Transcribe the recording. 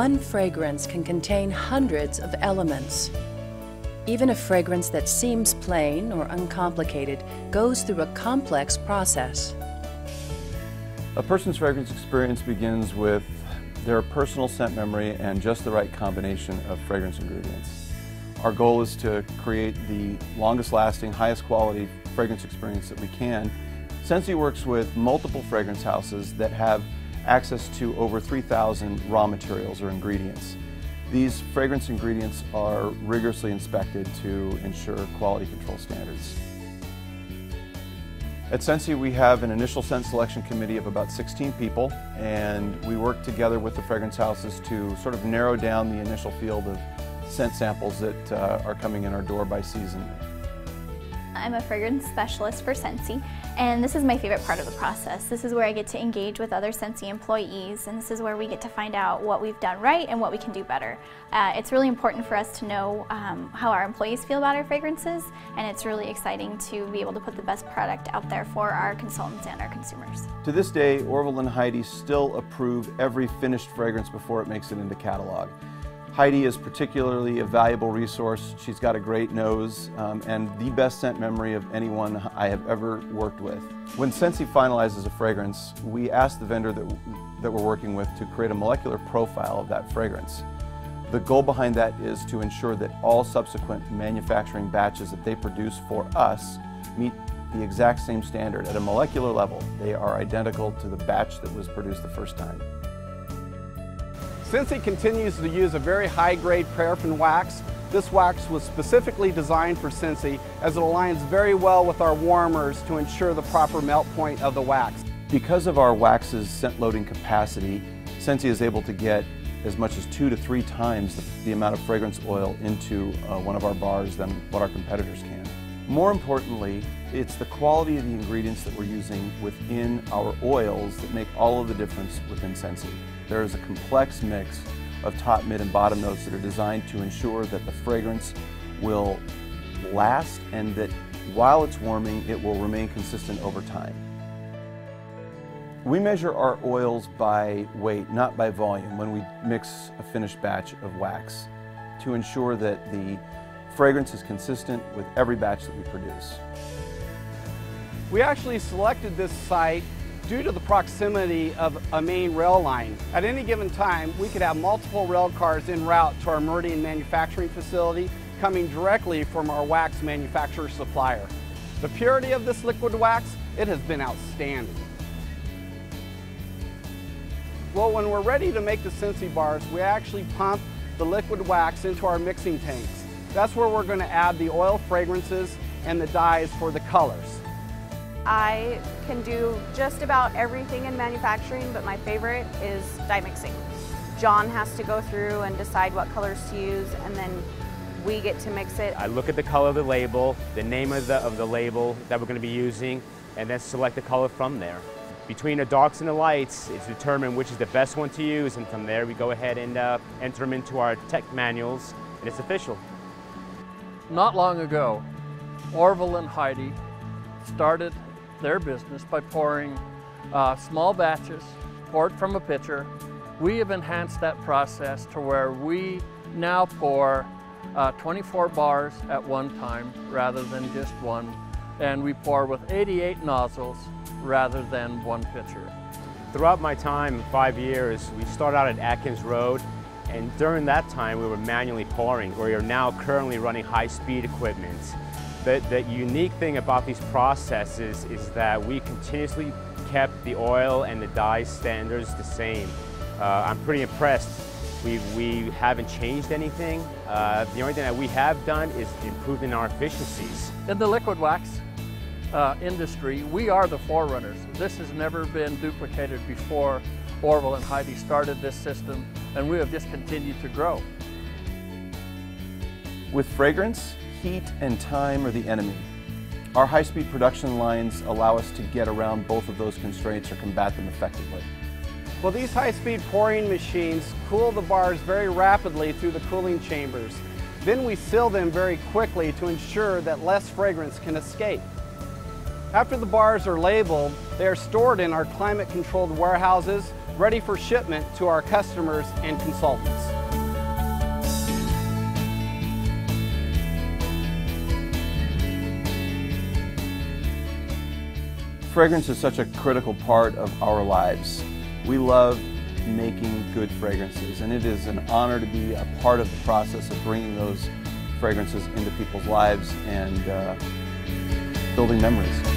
one fragrance can contain hundreds of elements. Even a fragrance that seems plain or uncomplicated goes through a complex process. A person's fragrance experience begins with their personal scent memory and just the right combination of fragrance ingredients. Our goal is to create the longest lasting, highest quality fragrance experience that we can. Scentsy works with multiple fragrance houses that have access to over 3,000 raw materials or ingredients. These fragrance ingredients are rigorously inspected to ensure quality control standards. At Scentsy, we have an initial scent selection committee of about 16 people, and we work together with the fragrance houses to sort of narrow down the initial field of scent samples that are coming in our door by season. I'm a fragrance specialist for Scentsy, and this is my favorite part of the process. This is where I get to engage with other Scentsy employees, and this is where we get to find out what we've done right and what we can do better. It's really important for us to know how our employees feel about our fragrances, and it's really exciting to be able to put the best product out there for our consultants and our consumers. To this day, Orville and Heidi still approve every finished fragrance before it makes it into catalog. Heidi is particularly a valuable resource. She's got a great nose and the best scent memory of anyone I have ever worked with. When Scentsy finalizes a fragrance, we ask the vendor that we're working with to create a molecular profile of that fragrance. The goal behind that is to ensure that all subsequent manufacturing batches that they produce for us meet the exact same standard. At a molecular level, they are identical to the batch that was produced the first time. Scentsy continues to use a very high-grade paraffin wax. This wax was specifically designed for Scentsy as it aligns very well with our warmers to ensure the proper melt point of the wax. Because of our wax's scent loading capacity, Scentsy is able to get as much as 2 to 3 times the amount of fragrance oil into one of our bars than what our competitors can. More importantly, it's the quality of the ingredients that we're using within our oils that make all of the difference within Scentsy. There is a complex mix of top, mid, and bottom notes that are designed to ensure that the fragrance will last and that while it's warming, it will remain consistent over time. We measure our oils by weight, not by volume, when we mix a finished batch of wax to ensure that the fragrance is consistent with every batch that we produce. We actually selected this site due to the proximity of a main rail line. At any given time, we could have multiple rail cars en route to our Meridian manufacturing facility coming directly from our wax manufacturer supplier. The purity of this liquid wax, it has been outstanding. Well, when we're ready to make the Scentsy bars, we actually pump the liquid wax into our mixing tanks. That's where we're going to add the oil fragrances and the dyes for the colors. I can do just about everything in manufacturing, but my favorite is dye mixing. John has to go through and decide what colors to use, and then we get to mix it. I look at the color of the label, the name of the label that we're going to be using, and then select the color from there. Between the darks and the lights, it's determined which is the best one to use, and from there we go ahead and enter them into our tech manuals, and it's official. Not long ago, Orville and Heidi started their business by pouring small batches, poured from a pitcher. We have enhanced that process to where we now pour 24 bars at one time rather than just one, and we pour with 88 nozzles rather than one pitcher. Throughout my time, 5 years, we started out at Atkins Road, and during that time we were manually pouring. We are now currently running high-speed equipment. The unique thing about these processes is that we continuously kept the oil and the dye standards the same. I'm pretty impressed. We haven't changed anything. The only thing that we have done is improving our efficiencies. In the liquid wax industry, we are the forerunners. This has never been duplicated before Orville and Heidi started this system, and we have just continued to grow. With fragrance, heat and time are the enemy. Our high-speed production lines allow us to get around both of those constraints or combat them effectively. Well, these high-speed pouring machines cool the bars very rapidly through the cooling chambers. Then we seal them very quickly to ensure that less fragrance can escape. After the bars are labeled, they are stored in our climate-controlled warehouses ready for shipment to our customers and consultants. Fragrance is such a critical part of our lives. We love making good fragrances, and it is an honor to be a part of the process of bringing those fragrances into people's lives and building memories.